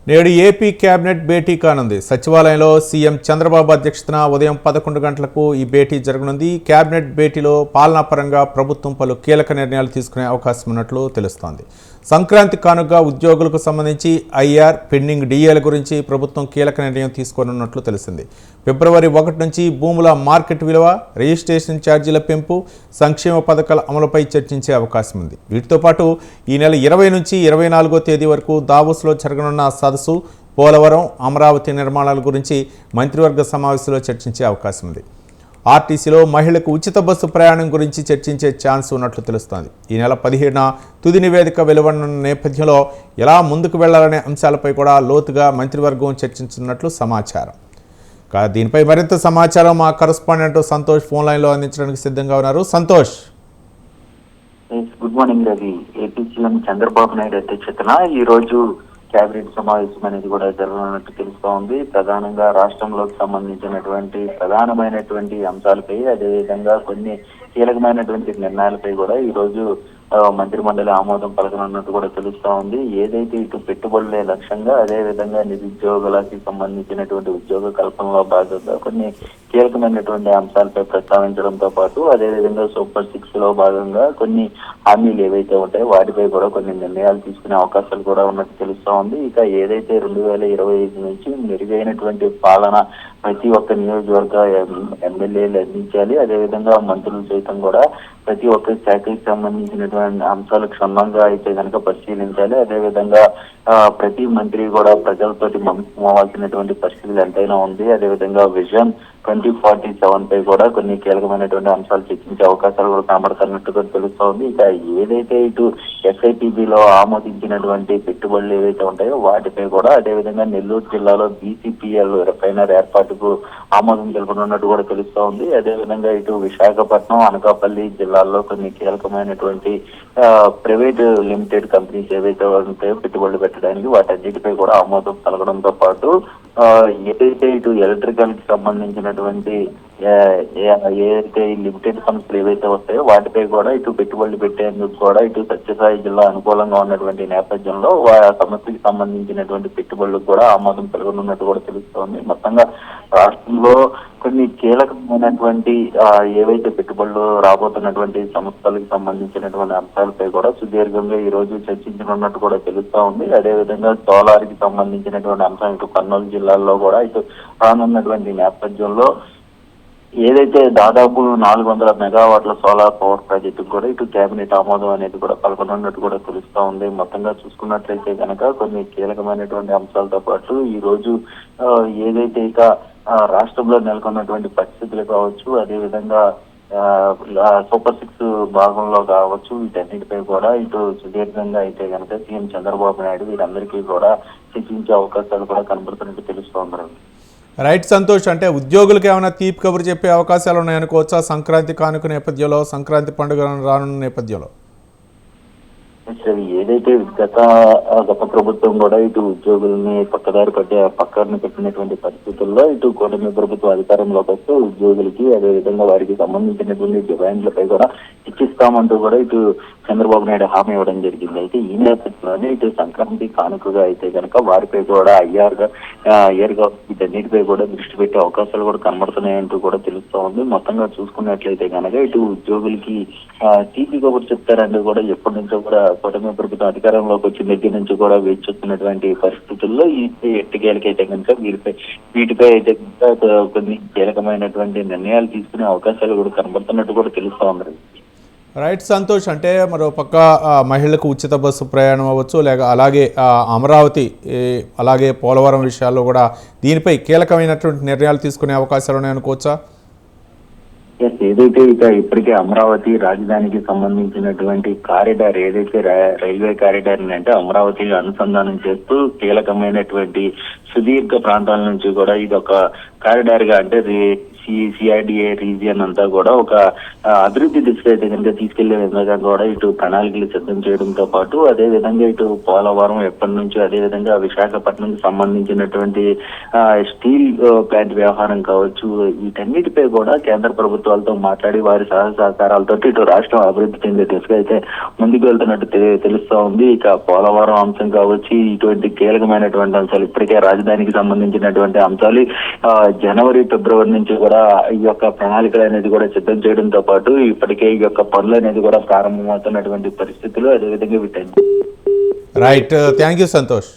నేడు AP cabinet భేటీ కానుంది. సచివాలయంలో సీఎం చంద్రబాబు అధ్యక్షతన ఉదయం 11 గంటలకు ఈ భేటీ జరగనుంది. కేబినెట్ భేటీలో పాలనాపరంగా ప్రభుత్వం పలు కీలక నిర్ణయాలు తీసుకునే అవకాశం ఉన్నట్లు తెలుస్తోంది. సంక్రాంతి కానుకగా ఉద్యోగులకు సంబంధించి ఐఆర్, పెండింగ్ డిఏల గురించి ప్రభుత్వం కీలక నిర్ణయం తీసుకోనున్నట్లు తెలిసింది. ఫిబ్రవరి 1 నుంచి భూముల మార్కెట్ విలువ, రిజిస్ట్రేషన్ ఛార్జీల పెంపు, సంక్షేమ పథకాల అమలుపై చర్చించే అవకాశం ఉంది. వీటితో పాటు ఈ నెల 20 నుంచి 24వ తేదీ వరకు దావోస్లో జరగనున్న సదస్సు, పోలవరం, అమరావతి నిర్మాణాల గురించి మంత్రివర్గ సమావేశంలో చర్చించే అవకాశం ఉంది. ఆర్టీసీలో మహిళలకు ఉచిత బస్సు ప్రయాణం గురించి చర్చించే ఛాన్స్ ఉన్నట్లు తెలుస్తోంది. ఈ నెల 17న తుది నివేదిక వెలువడనున్న నేపథ్యంలో ఎలా ముందుకు వెళ్లాలనే అంశాలపై కూడా లోతుగా మంత్రివర్గం చర్చించున్నట్లు సమాచారం. దీనిపై మరింత సమాచారం మా కరెస్పాండెంట్ సంతోష్ ఫోన్ లైన్లో అందించడానికి సిద్ధంగా ఉన్నారు. Santosh, good morning Ravi. AP CM Chandrababu Naidu అధ్యక్షతన ఈ రోజు కేబినెట్ సమావేశం అనేది కూడా జరగనున్నట్టు తెలుస్తూ ఉంది. ప్రధానంగా రాష్ట్రంలోకి సంబంధించినటువంటి ప్రధానమైనటువంటి అంశాలపై, అదేవిధంగా కొన్ని కీలకమైనటువంటి నిర్ణయాలపై కూడా ఈ రోజు మంత్రి మండలి ఆమోదం పలకనున్నట్టు కూడా తెలుస్తూ ఉంది. ఏదైతే ఇటు పెట్టుబడులే లక్ష్యంగా, అదేవిధంగా నిరుద్యోగులకి సంబంధించినటువంటి ఉద్యోగ కల్పనలో భాగంగా కొన్ని కీలకమైనటువంటి అంశాలపై ప్రస్తావించడంతో పాటు, అదేవిధంగా సూపర్ 6 లో భాగంగా కొన్ని హామీలు ఏవైతే ఉంటాయో వాటిపై కూడా కొన్ని నిర్ణయాలు తీసుకునే అవకాశాలు కూడా ఉన్నట్టు తెలుస్తూ ఉంది. ఇక ఏదైతే 2025 నుంచి మెరుగైనటువంటి పాలన ప్రతి ఒక్క నియోజకవర్గ ఎమ్మెల్యేలు అందించాలి, అదేవిధంగా మంత్రులు సైతం కూడా ప్రతి ఒక్క శాఖకి సంబంధించినటువంటి అంశాలు క్షుణ్ణంగా అయితే కనుక పరిశీలించాలి. అదేవిధంగా ప్రతి మంత్రి కూడా ప్రజలతోటి మమేకమవ్వాల్సినటువంటి పరిస్థితులు ఎంతైనా ఉంది. అదేవిధంగా విజన్ 2047 పై కూడా కొన్ని కీలకమైనటువంటి అంశాలు చర్చించే అవకాశాలు కూడా కనబడుతున్నట్టుగా తెలుస్తోంది. ఇక ఏదైతే ఇటు ఎస్ఐపిబిలో ఆమోదించినటువంటి పెట్టుబడులు ఏవైతే ఉంటాయో వాటిపై కూడా, అదేవిధంగా నెల్లూరు జిల్లాలో బీసీపీఎల్ రిఫైనరీ ఏర్పాటుకు ఆమోదం తెలుపనున్నట్టు కూడా తెలుస్తోంది. అదేవిధంగా ఇటు విశాఖపట్నం, అనకాపల్లి జిల్లాల్లో కొన్ని కీలకమైనటువంటి ప్రైవేట్ లిమిటెడ్ కంపెనీస్ ఏవైతే ఉంటాయో పెట్టుబడులు పెట్టడానికి వాటన్నిటిపై కూడా ఆమోదం కలగడంతో పాటు, ఏదైతే ఇటు ఎలక్ట్రికల్ కి సంబంధించినటువంటి ఏదైతే లిమిటెడ్ సంస్థలు ఏవైతే వస్తాయో వాటిపై కూడా ఇటు పెట్టుబడులు పెట్టేందుకు కూడా ఇటు సత్యసాయి జిల్లా అనుకూలంగా ఉన్నటువంటి నేపథ్యంలో సమస్యకి సంబంధించినటువంటి పెట్టుబడులకు కూడా ఆమోదం కలగనున్నట్టు కూడా తెలుస్తోంది. మొత్తంగా రాష్ట్రంలో కొన్ని కీలకమైనటువంటి ఏవైతే పెట్టుబడులు రాబోతున్నటువంటి సంస్థలకు సంబంధించినటువంటి అంశాలపై కూడా సుదీర్ఘంగా ఈ రోజు చర్చించనున్నట్టు కూడా తెలుస్తా ఉంది. అదేవిధంగా సోలార్ కి సంబంధించినటువంటి అంశం ఇటు కర్నూలు జిల్లాల్లో కూడా ఇటు రానున్నటువంటి నేపథ్యంలో ఏదైతే దాదాపు 400 మెగావాట్ల సోలార్ పవర్ ప్రాజెక్టు కూడా ఇటు కేబినెట్ ఆమోదం అనేది కూడా పలకనున్నట్టు కూడా తెలుస్తా ఉంది. మొత్తంగా చూసుకున్నట్లయితే కనుక కొన్ని కీలకమైనటువంటి అంశాలతో పాటు ఈ రోజు ఏదైతే ఇక రాష్ట్రంలో నెలకొన్నటువంటి పరిస్థితులు కావచ్చు, అదేవిధంగా సూపర్ 6 భాగంలో కావచ్చు, వీటన్నిటిపై కూడా ఇటు సుదీర్ఘంగా అయితే కనుక సీఎం చంద్రబాబు నాయుడు వీరందరికీ కూడా చర్చించే అవకాశాలు కూడా కనబడుతున్నట్టు తెలుస్తోంది. రైట్ సంతోష్, అంటే ఉద్యోగులకు ఏమైనా తీపి కబురు చెప్పే అవకాశాలు ఉన్నాయనుకోవచ్చా? సంక్రాంతి కానుక నేపథ్యంలో, సంక్రాంతి పండుగ రానున్న నేపథ్యంలో ఏదైతే గత ప్రభుత్వం కూడా ఇటు ఉద్యోగుల్ని పక్కన పెట్టినటువంటి పరిస్థితుల్లో ఇటు కూటమి ప్రభుత్వం అధికారంలోకి వస్తే ఉద్యోగులకి, అదేవిధంగా వారికి సంబంధించినటువంటి డిమాండ్లపై కూడా ఇచ్చిస్తామంటూ కూడా ఇటు చంద్రబాబు నాయుడు హామీ ఇవ్వడం జరిగింది. అయితే ఈ నేపథ్యంలోనే ఇటు సంక్రాంతి కానుకగా అయితే కనుక వారిపై కూడా ఐఆర్గా వీటన్నిటిపై కూడా దృష్టి పెట్టే అవకాశాలు కూడా కనబడుతున్నాయంటూ కూడా తెలుస్తూ ఉంది. మొత్తంగా చూసుకున్నట్లయితే కనుక ఇటు ఉద్యోగులకి తీపి కబురు చెప్తారంటూ కూడా ఎప్పటి నుంచో కూడా కూటమి ప్రభుత్వం అధికారంలోకి వచ్చిన దగ్గర నుంచి కూడా వేచి చూస్తున్నటువంటి పరిస్థితుల్లో ఈ ఎట్టకేలకైతే కనుక వీటిపై అయితే కనుక కొన్ని కీలకమైనటువంటి నిర్ణయాలు తీసుకునే అవకాశాలు కూడా కనబడుతున్నట్టు కూడా తెలుస్తూ ఉంది. రైట్ సంతోష్, అంటే మరో పక్క మహిళలకు ఉచిత బస్సు ప్రయాణం అవ్వచ్చు, లేక అలాగే అమరావతి, అలాగే పోలవరం విషయాల్లో కూడా దీనిపై కీలకమైనటువంటి నిర్ణయాలు తీసుకునే అవకాశాలు ఉన్నాయనుకోవచ్చా? ఏదైతే ఇక ఇప్పటికే అమరావతి రాజధానికి సంబంధించినటువంటి కారిడార్, ఏదైతే రైల్వే కారిడార్ అంటే అమరావతి అనుసంధానం చేస్తూ కీలకమైనటువంటి సుదీర్ఘ ప్రాంతాల నుంచి కూడా ఇది ఒక కారిడార్ గా అంటే సిఆర్డిఏ రీజియన్ అంతా కూడా ఒక అభివృద్ధి దిశగా అయితే కనుక తీసుకెళ్లే విధంగా కూడా ఇటు ప్రణాళికలు సిద్ధం చేయడంతో పాటు అదే విధంగా ఇటు పోలవరం ఎప్పటి నుంచో అదే విధంగా విశాఖపట్నం సంబంధించినటువంటి స్టీల్ ప్లాంట్ వ్యవహారం కావచ్చు, వీటన్నిటిపై కూడా కేంద్ర ప్రభుత్వాలతో మాట్లాడి వారి సహకారాలతో ఇటు రాష్ట్రం అభివృద్ధి చెందే దిశగా అయితే ముందుకు వెళ్తున్నట్టు తెలుస్తా ఉంది. ఇక పోలవరం అంశం కావచ్చు, ఇటువంటి కీలకమైనటువంటి అంశాలు ఇప్పటికే రాజధానికి సంబంధించినటువంటి అంశాలు జనవరి ఫిబ్రవరి నుంచి కూడా ఈ యొక్క ప్రణాళికలు అనేది కూడా సిద్ధం చేయడంతో పాటు ఇప్పటికే ఈ యొక్క పనులు అనేది కూడా ప్రారంభమవుతున్నటువంటి పరిస్థితులు, అదేవిధంగా వీటన్ని రైట్, థ్యాంక్ యూ సంతోష్.